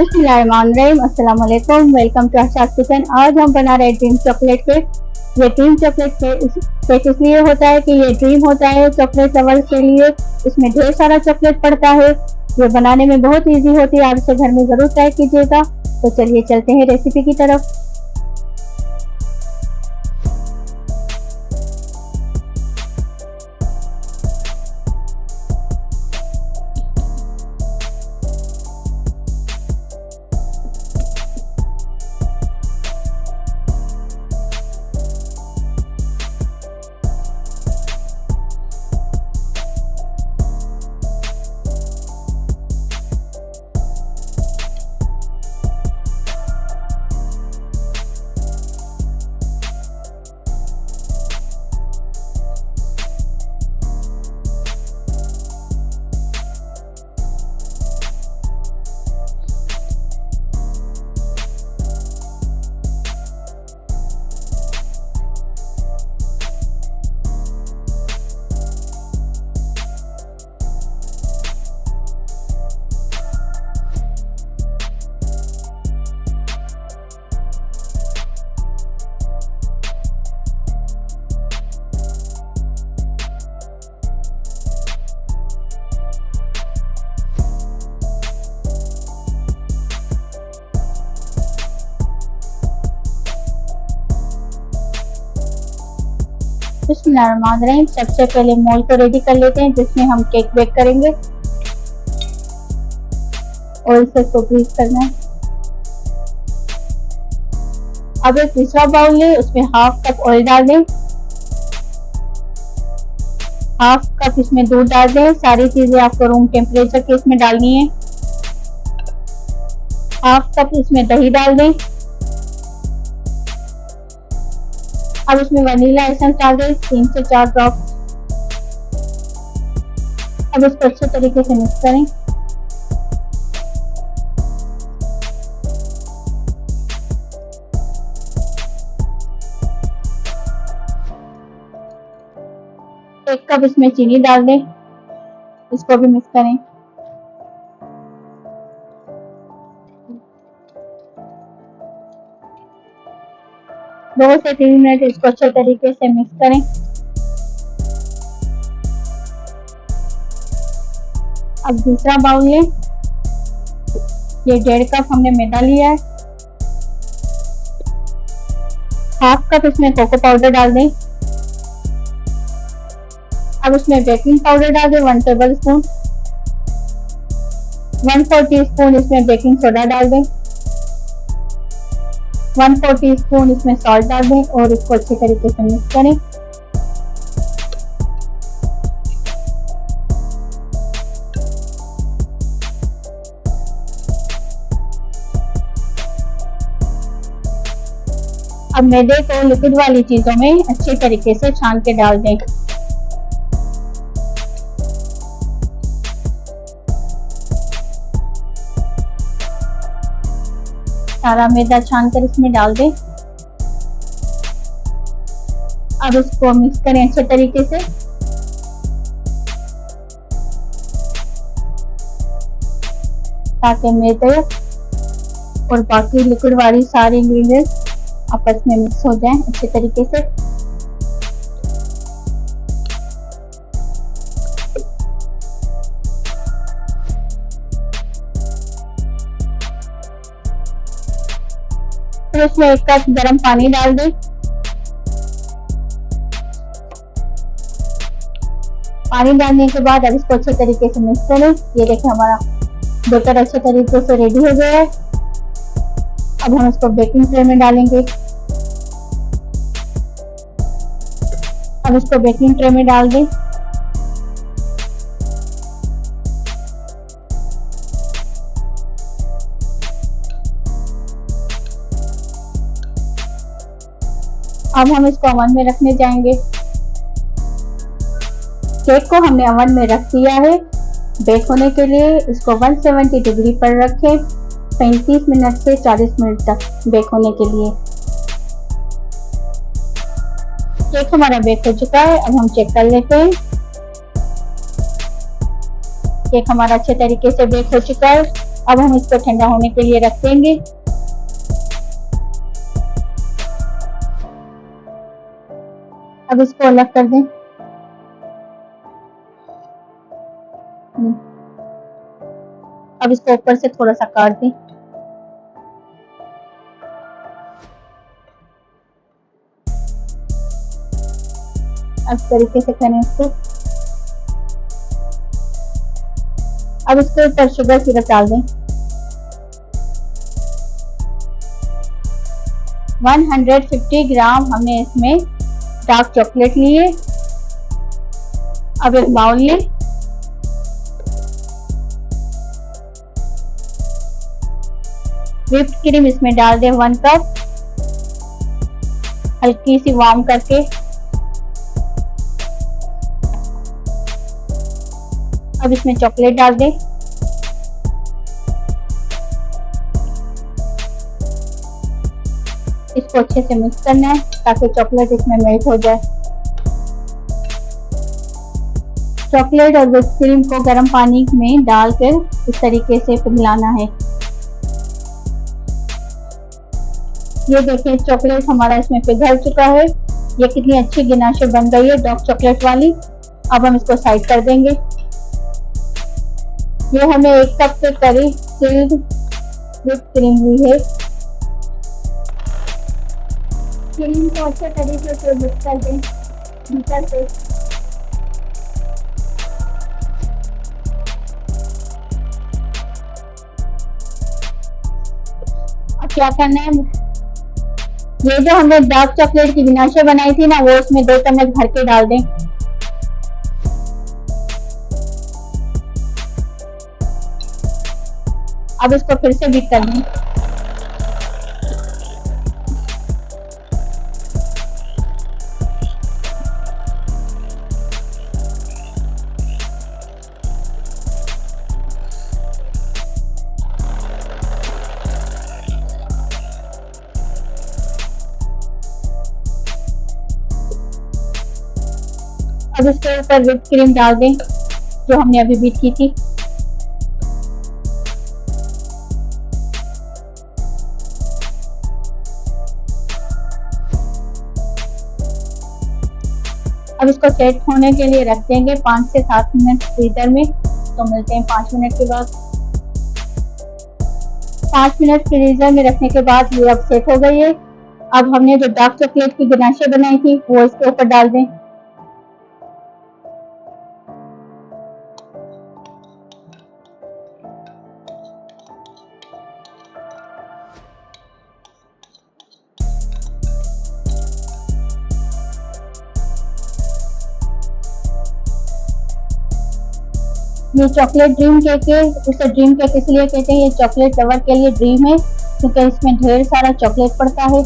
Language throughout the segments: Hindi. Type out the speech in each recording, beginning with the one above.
बिस्मिल्लाहिर्रहमानिर्रहीम, अस्सलाम वालेकुम। Welcome to Asha's kitchen. आज हम बना रहे ड्रीम चॉकलेट केक। ये ड्रीम चॉकलेट केक इसलिए होता है कि ये ड्रीम होता है चॉकलेट लवर्स के लिए। इसमें ढेर सारा चॉकलेट पड़ता है। ये बनाने में बहुत इजी होती है। आप इसे घर में जरूर ट्राई कीजिएगा। तो चलिए चलते हैं रेसिपी की तरफ। बिस्मिल्लाहिर्रहमानिर्रहीम। सबसे पहले मोल्ड को रेडी कर लेते हैं जिसमें हम केक बेक करेंगे। ऑयल से इसको ग्रीस करना है। अब एक दूसरा बाउल ले, उसमें हाफ कप ऑयल डाल दें। हाफ कप इसमें दूध डाल दें। सारी चीजें आपको रूम टेम्परेचर के इसमें डालनी है। हाफ कप इसमें दही डाल दें। अब इसमें वनीला एसेंस डाल दें 3 से 4 ड्रॉप। अब इसको अच्छे तरीके से मिक्स करें। एक कप इसमें चीनी डाल दें। इसको भी मिक्स करें। दो से 3 मिनट इसको अच्छे तरीके से मिक्स करें। अब दूसरा बाउल ले, ये 1.5 कप हमने मैदा लिया है। हाफ कप इसमें कोको पाउडर डाल दें। अब इसमें बेकिंग पाउडर डाल दें 1 टेबल स्पून। 1/4 टीस्पून इसमें बेकिंग सोडा डाल दें। 1/4 टीस्पून इसमें सॉल्ट डाल दें और इसको अच्छे तरीके से मिक्स करें। अब मैदे को लिक्विड वाली चीजों में अच्छे तरीके से छान के डाल दें। सारा मैदा छान कर इसमें डाल दें। अब इसको मिक्स करें अच्छे तरीके से। ताकि मैदे और बाकी लिक्विड वाली सारी इंग्रेडिएंट्स आपस में मिक्स हो जाएं अच्छे तरीके से। फिर इसमें 1 कप गर्म पानी डाल दें। पानी डालने के बाद अब इसको अच्छे तरीके से मिक्स करें। ये देखिए हमारा बैटर अच्छे तरीके से रेडी हो गया है। अब हम इसको बेकिंग ट्रे में डालेंगे। अब इसको बेकिंग ट्रे में डाल दें। अब हम इसको ओवन में रखने जाएंगे। केक को हमने ओवन में रख दिया है बेक होने के लिए। इसको 170 डिग्री पर रखें 35 मिनट से 40 मिनट तक बेक होने के लिए। केक हमारा बेक हो चुका है। अब हम चेक कर लेते हैं। केक हमारा अच्छे तरीके से बेक हो चुका है। अब हम इसको ठंडा होने के लिए रख देंगे। अब इसको अलग कर दें। अब इसको ऊपर से थोड़ा सा काट दें। इस तरीके से करें इसको। अब इसके ऊपर शुगर सिरप डाल दें। 150 ग्राम हमने इसमें डार्क चॉकलेट लिए। अब एक बाउल लें। व्हिप्ड क्रीम इसमें डाल दें 1 कप, हल्की सी वार्म करके। अब इसमें चॉकलेट डाल दें। इसको अच्छे से मिक्स करना है ताकि चॉकलेट इसमें मेल्ट हो जाए। चॉकलेट और व्हिप्ड क्रीम को गर्म पानी में डालकर इस तरीके से पिघलाना है। ये देखिए चॉकलेट हमारा इसमें पिघल चुका है। ये कितनी अच्छी गिनाशे बन गई है डार्क चॉकलेट वाली। अब हम इसको साइड कर देंगे। ये हमें 1 कप के करीब चिल्ड व्हिप्ड क्रीम ली है। क्रीम को अच्छे तरीके से मिक्स कर दें भीतर से। अब क्या करना है, ये जो हमने डार्क चॉकलेट की गिनाशे बनाई थी ना, वो इसमें 2 चम्मच भर के डाल दें। अब इसको फिर से बीट कर दें। अब इसके ऊपर व्हिप्ड क्रीम डाल दें जो हमने अभी बीट की थी। अब इसको सेट होने के लिए रख देंगे 5 से 7 मिनट फ्रीजर में। तो मिलते हैं 5 मिनट के बाद। 5 मिनट फ्रीजर में रखने के बाद ये अब सेट हो गई है। अब हमने जो डार्क चॉकलेट की गिनाशे बनाई थी वो इसके ऊपर डाल दें। ये चॉकलेट ड्रीम केक है। इसे ड्रीम केक इसलिए कहते हैं, ये चॉकलेट लवर के लिए ड्रीम है क्योंकि इसमें ढेर सारा चॉकलेट पड़ता है।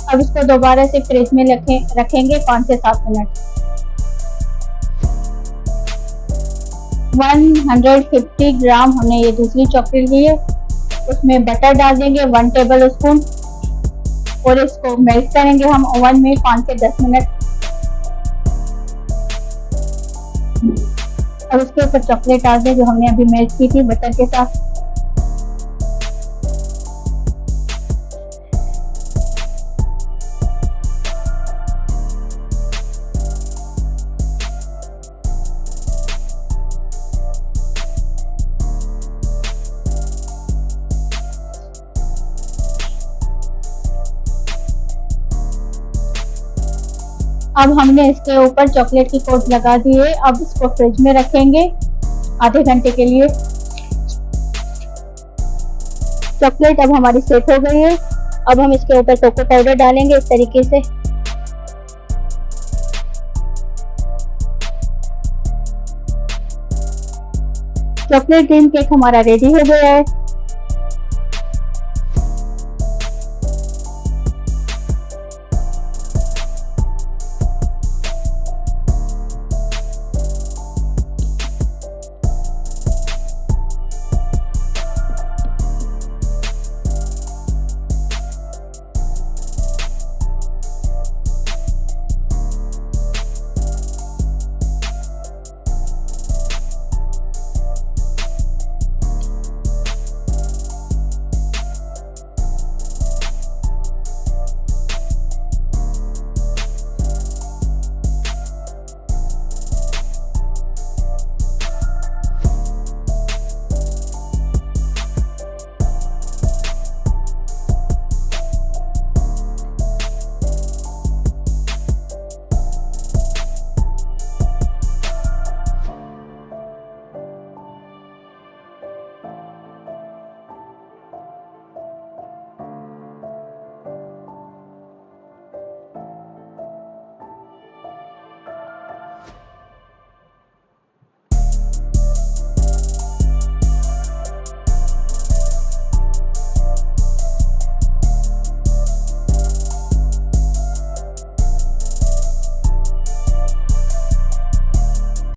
अब इसको दोबारा से फ्रिज में रखेंगे 5 से 7 मिनट। 150 ग्राम हमने ये दूसरी चॉकलेट ली है। उसमें बटर डाल देंगे 1 टेबल स्पून और इसको मेल्ट करेंगे हम ओवन में 5 से 10 मिनट। अब उसके ऊपर चॉकलेट डाल दें जो हमने अभी मेल्ट की थी बटर के साथ। अब हमने इसके ऊपर चॉकलेट की कोट लगा दी है। अब इसको फ्रिज में रखेंगे आधे घंटे के लिए। चॉकलेट अब हमारी सेट हो गई है। अब हम इसके ऊपर कोको पाउडर डालेंगे इस तरीके से। चॉकलेट ड्रीम केक हमारा रेडी हो गया है।